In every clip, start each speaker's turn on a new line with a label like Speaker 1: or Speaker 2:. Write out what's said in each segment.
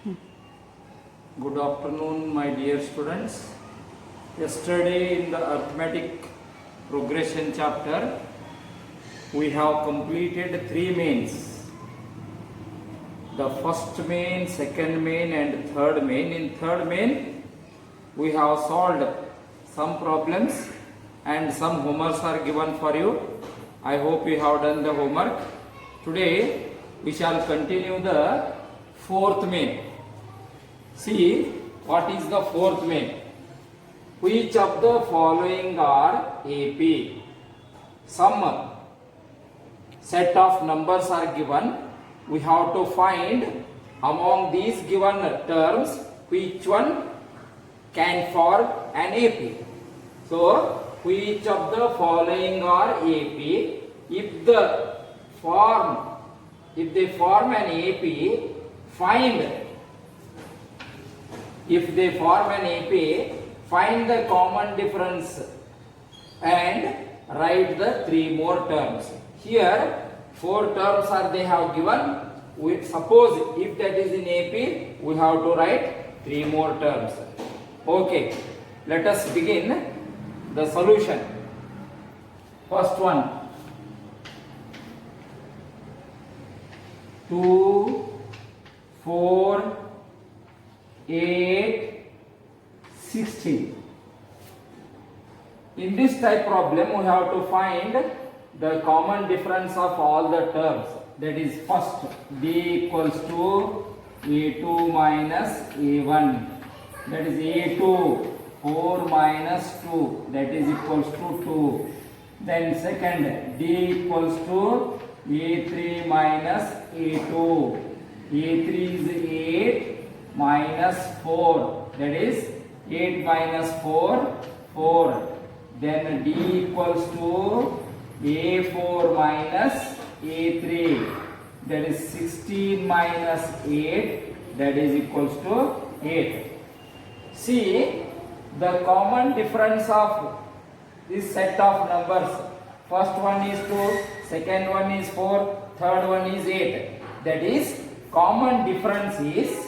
Speaker 1: Good afternoon, my dear students. Yesterday, in the arithmetic progression chapter, we have completed three mains. The first main, second main, and third main. In third main, we have solved some problems and some homeworks are given for you. I hope you have done the homework. Today, we shall continue the fourth main. See, what is the fourth main? Which of the following are AP? Some set of numbers are given. We have to find among these given terms which one can form an AP. So, which of the following are AP? If they form an AP, if they form an AP, find the common difference and write the three more terms. Here, four terms are they have given. Suppose if that is in AP, we have to write three more terms. Okay, let us begin the solution. First one, 2, 4, 8, 16. In this type problem, we have to find the common difference of all the terms. That is, first, B equals to A2 minus A1. That is A2, 4 minus 2. That is equals to 2. Then second, D equals to A3 minus A2. A3 is 8 minus 4. That is 8 minus 4, 4. Then D equals to A4 minus A3. That is 16 minus 8. That is equals to 8. See the common difference of this set of numbers. First one is 2, second one is 4, third one is 8. That is, common difference is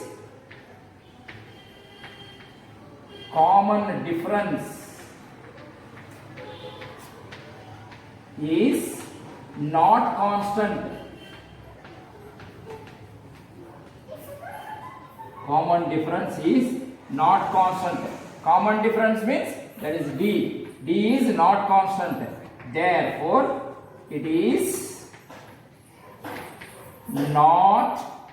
Speaker 1: not constant. Common difference is not constant. Common difference means that is D. D is not constant. Therefore, it is not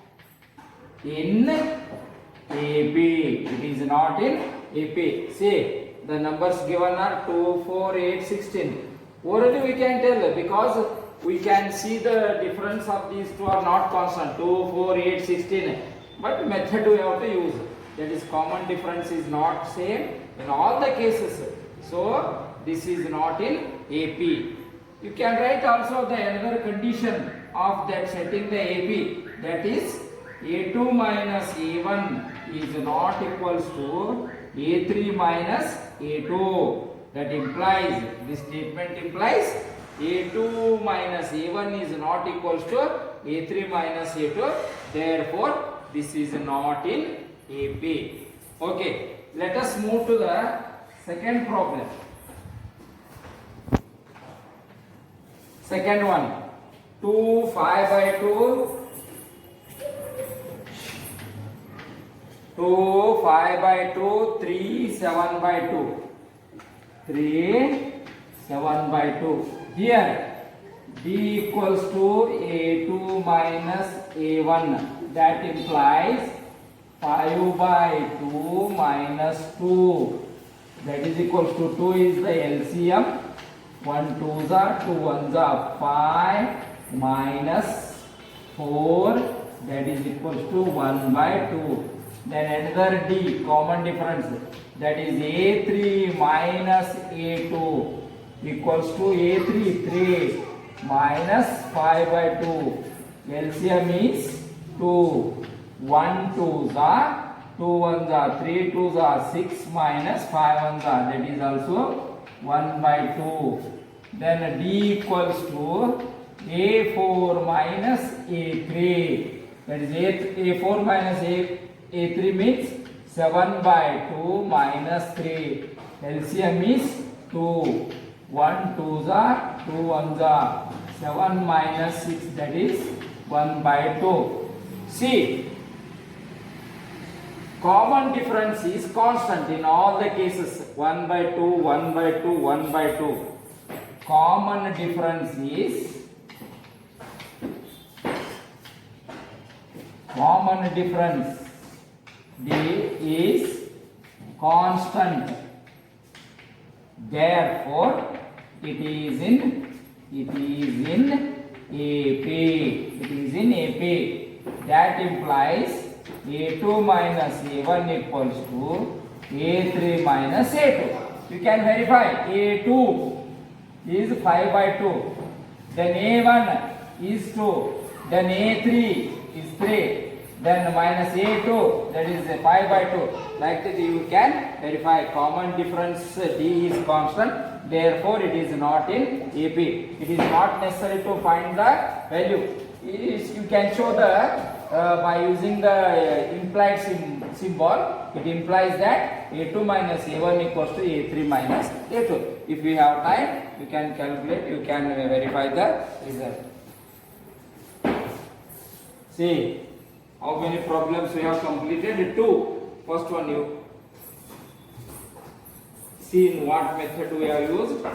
Speaker 1: in AP. It is not in AP. See, the numbers given are 2, 4, 8, 16. Already we can tell because we can see the difference of these two are not constant. 2, 4, 8, 16. But method we have to use. That is, common difference is not same in all the cases. So, this is not in AP. You can write also the another condition of that setting the AP. That is, A2 minus A1 is not equals to A3 minus A2. That implies, this statement implies A2 minus A1 is not equals to A3 minus A2. Therefore, this is not in AP. Okay, let us move to the second problem. Second one, 2, 5 by 2. 2, 5 by 2, 3, 7 by 2. 3, 7 by 2. Here, D equals to A2 minus A1. That implies 5 by 2 minus 2. That is equals to 2 is the LCM. 1 2s are 2 1s are 5 minus 4. That is equals to 1 by 2. Then another D, common difference. That is A3 minus A2 equals to A3, 3 minus 5 by 2. LCM is 2. 1 2s are 2 1s are 3 2s are 6 minus 5 1s are. That is also 1 by 2. Then D equals to A4 minus A3. That is A4 minus A3 means 7 by 2 minus 3. LCM is 2. 1 2s are 2 1s are 7 minus 6, that is 1 by 2. See, common difference is constant in all the cases. 1 by 2, 1 by 2, 1 by 2. Common difference is D is constant. Therefore, it is in AP. It is in AP. That implies A2 minus A1 equals to A3 minus A2. You can verify. A2 is 5 by 2. Then A1 is 2. Then A3 is 3. Then minus A2, that is 5 by 2. Like that you can verify. Common difference D is constant. Therefore, it is not in AP. It is not necessary to find the value. You can show the by using the implied symbol. It implies that A2 minus A1 equals to A3 minus A2. If we have time, you can calculate. You can verify the result. See how many problems we have completed? 2. First one you see in what method we have used.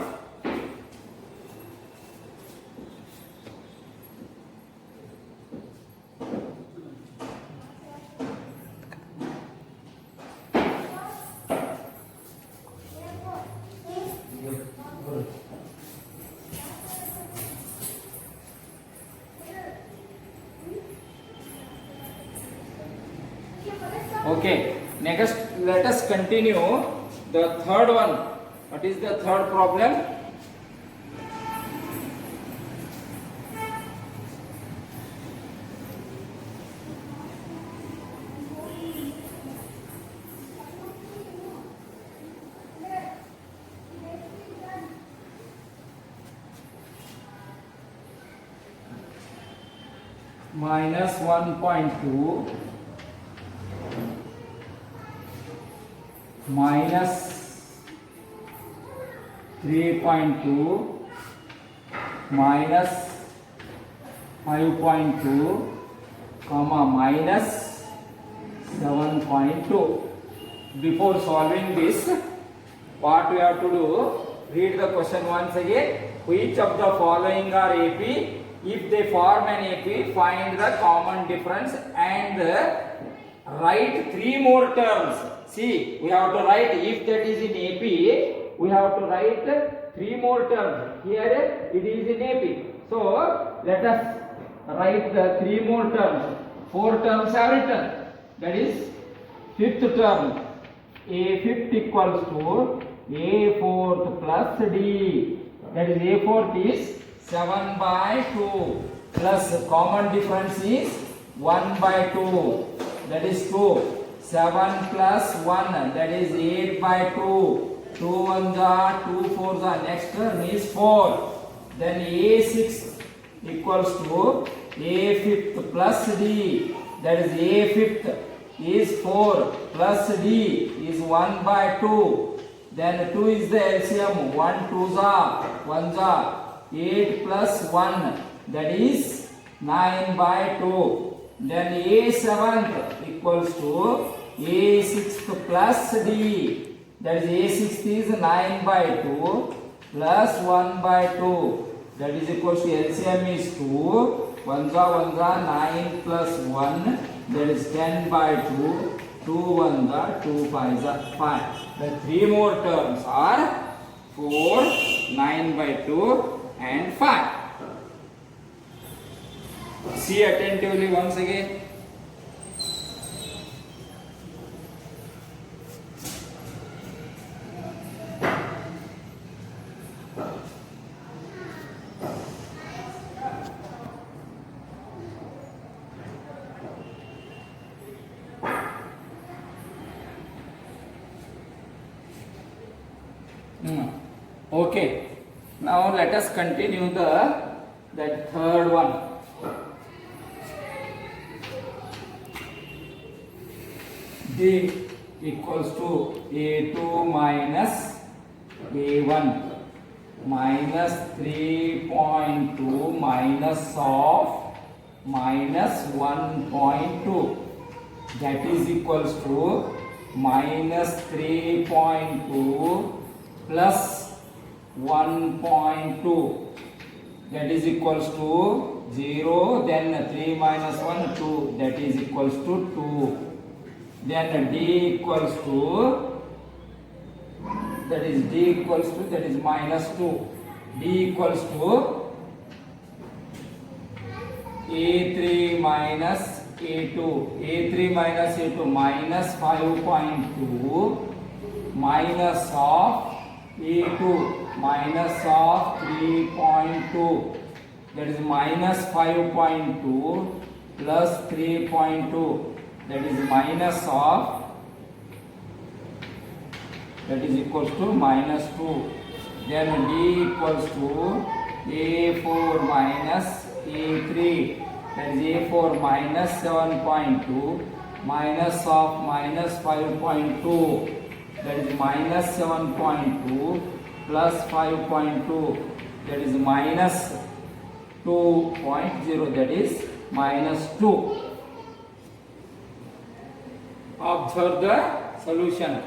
Speaker 1: Okay, next let us continue the third one. What is the third problem? Minus 1.2 minus 3.2 minus 5.2 comma minus 7.2. Before solving this, what we have to do, read the question once again. Which of the following are AP? If they form an AP, find the common difference and write 3 more terms. See, we have to write, if that is in AP, we have to write 3 more terms. Here it is in AP. So, let us write the 3 more terms. 4 terms are written. That is 5th term. A5th equals to A4th plus D. That is A4th is 7 by 2 plus common difference is 1 by 2. That is 2. 7 plus 1, that is 8 by 2. 2 1s are, 2 4s are. Next term is 4. Then A6 equals to A5th plus D. That is A5th is 4 plus D is 1 by 2. Then 2 is the LCM. 1 2s are, 1s are. 8 plus 1, that is 9 by 2. Then A7th equals to A6th plus D. That is A6th is 9 by 2 plus 1 by 2. That is equals to LCM is 2. 1s are 9 plus 1. That is 10 by 2. 2 1s are 2 5s are 5. The 3 more terms are 4, 9 by 2 and 5. See attentively once again. Okay. Now let us continue that third one. D equals to A2 minus A1 minus 3.2 minus of minus 1.2, that is equals to minus 3.2 plus 1.2, that is equals to 0, then 3 minus 1 2, that is equals to 2, then D equals to, that is D equals to, that is minus 2, D equals to A3 minus A2, A3 minus A2 minus 5.2 minus of A2 minus of 3.2, that is minus 5.2 plus 3.2, that is minus of, that is equals to minus 2, then D equals to A4 minus A3, that is A4 minus 7.2 minus of minus 5.2, that is minus 7.2 plus 5.2, that is minus 2.0, that is minus 2. Observe the solution.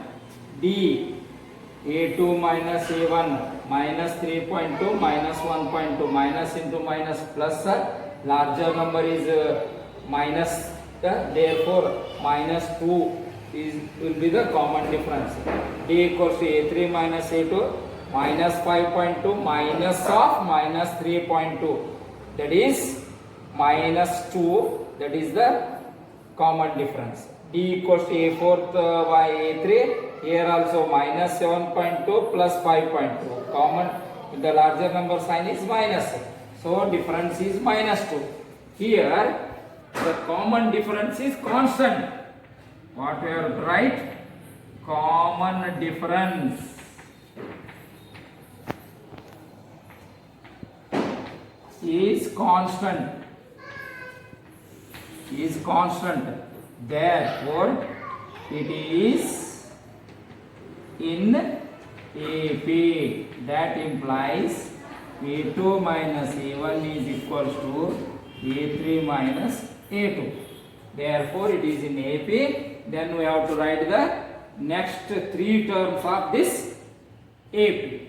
Speaker 1: D A2 minus A1 minus 3.2 minus 1.2, minus into minus plus, larger number is minus, therefore minus 2 will be the common difference. D equals to A3 minus A2 minus 5.2 minus of minus 3.2, that is minus 2, that is the common difference. D equals to A4 by A3, here also minus 7.2 plus 5.2, common, the larger number sign is minus, so difference is minus 2. Here the common difference is constant. What we have to write? Common difference is constant, is constant, therefore it is in AP. That implies A2 minus A1 is equals to A3 minus A2, therefore it is in AP. Then we have to write the next three terms of this AP.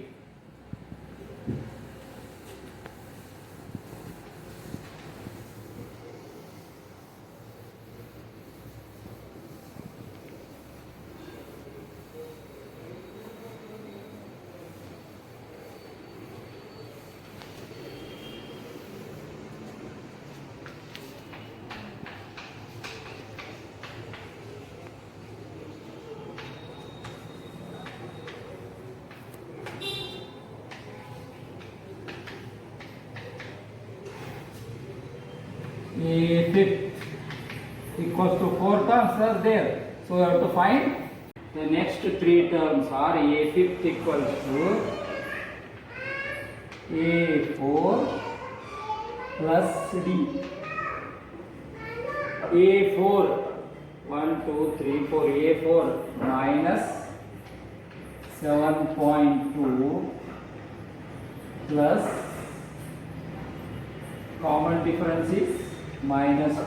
Speaker 1: A fifth equals to 4 terms are there, so we have to find the next three terms are A fifth equals to A4 plus D. A4 1 2 3 4, A4 minus 7.2 plus common difference is minus 2.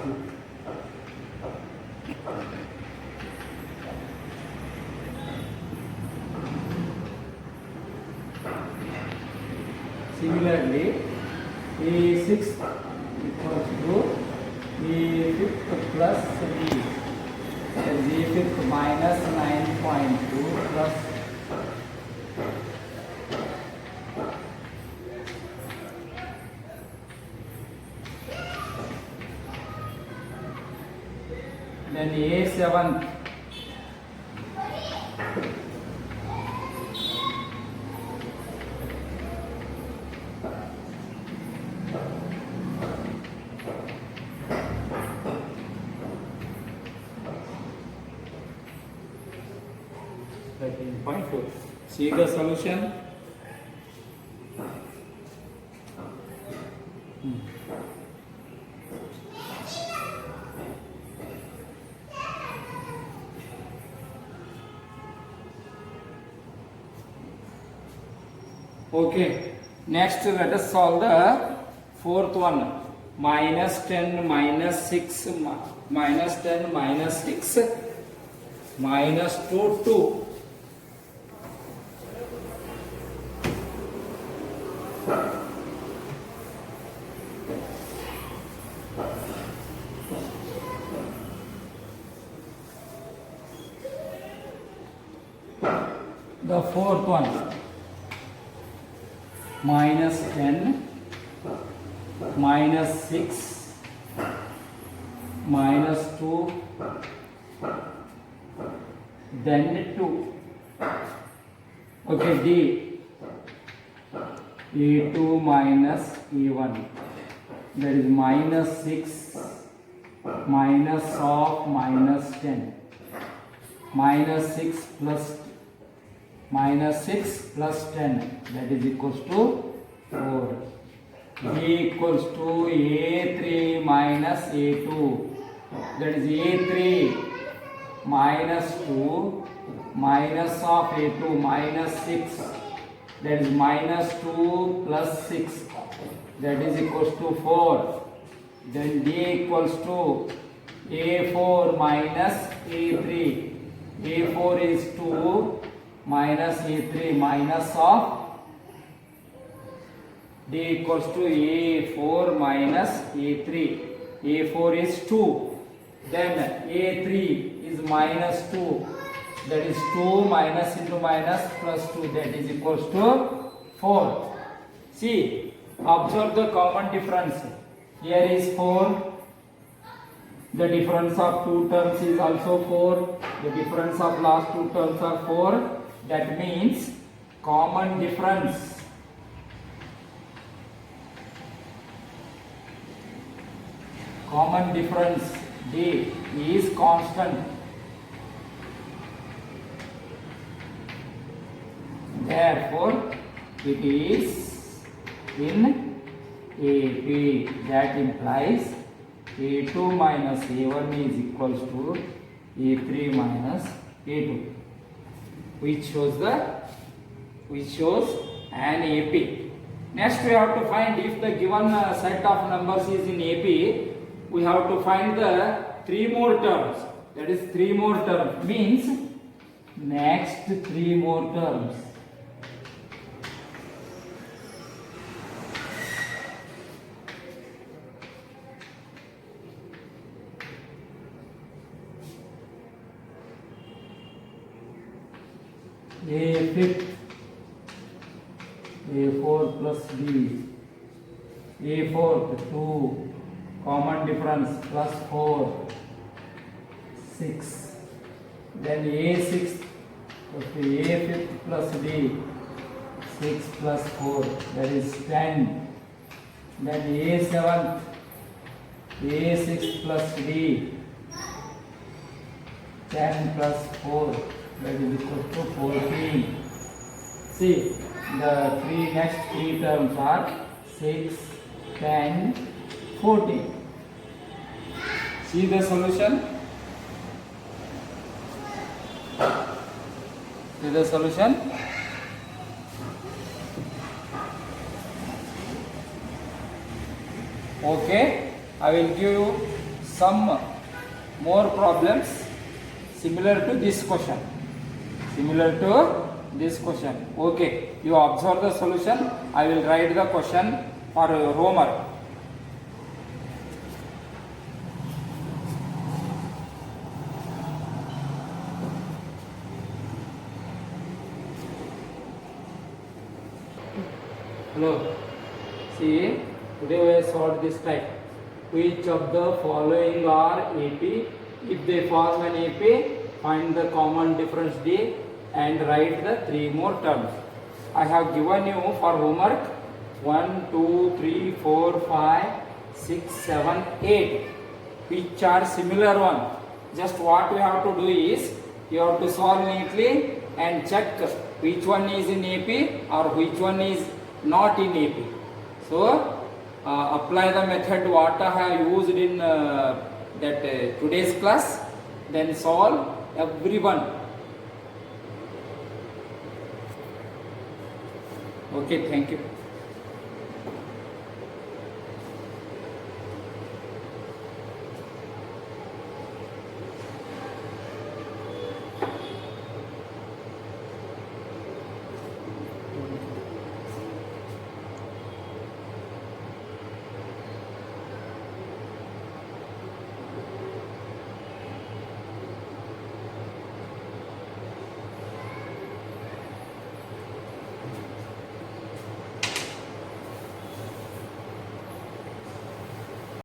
Speaker 1: Similarly, A6 equals to A5 plus D. A5 minus 9.2 plus then A7 13.4. See the solution. Okay. Next, let us solve the fourth one. Minus 10 minus 6 minus 10 minus 6 minus 2 2. The fourth one, minus 10 minus 6 minus 2 then 2. Okay, D, A2 minus A1, that is minus 6 minus of minus 10, minus 6 plus minus 6 plus 10, that is equals to 4. B equals to A3 minus A2, that is A3 minus 2 minus of A2 minus 6, that is minus 2 plus 6, that is equals to 4. Then D equals to A4 minus A3, A4 is 2 minus A3 minus of D equals to A4 minus A3. A4 is 2. Then A3 is minus 2. That is 2 minus into minus plus 2. That is equals to 4. See, observe the common difference. Here is 4. The difference of two terms is also 4. The difference of last two terms are 4. That means common difference. Common difference D is constant. Therefore, it is in AP. That implies A2 minus A1 is equals to A3 minus A2, which shows an AP. Next, we have to find if the given set of numbers is in AP. We have to find the 3 more terms. That is 3 more terms means next 3 more terms. A fifth, A4 plus B, A4 2. Common difference plus 4, 6. Then A6, okay, A5 plus D, 6 plus 4, that is 10. Then A7, A6 plus D, 10 plus 4, that is equal to 14. See, the next three terms are 6, 10, 14. See the solution? See the solution? Okay, I will give you some more problems similar to this question. Okay, you observe the solution. I will write the question for homework. Hello. See, today we have solved this type. Which of the following are AP? If they form an AP, find the common difference D and write the 3 more terms. I have given you for homework 1, 2, 3, 4, 5, 6, 7, 8, which are similar one. Just what we have to do is, you have to solve neatly and check which one is in AP or which one is not in AP. So, apply the method what I have used in today's class, then solve everyone. Okay, thank you.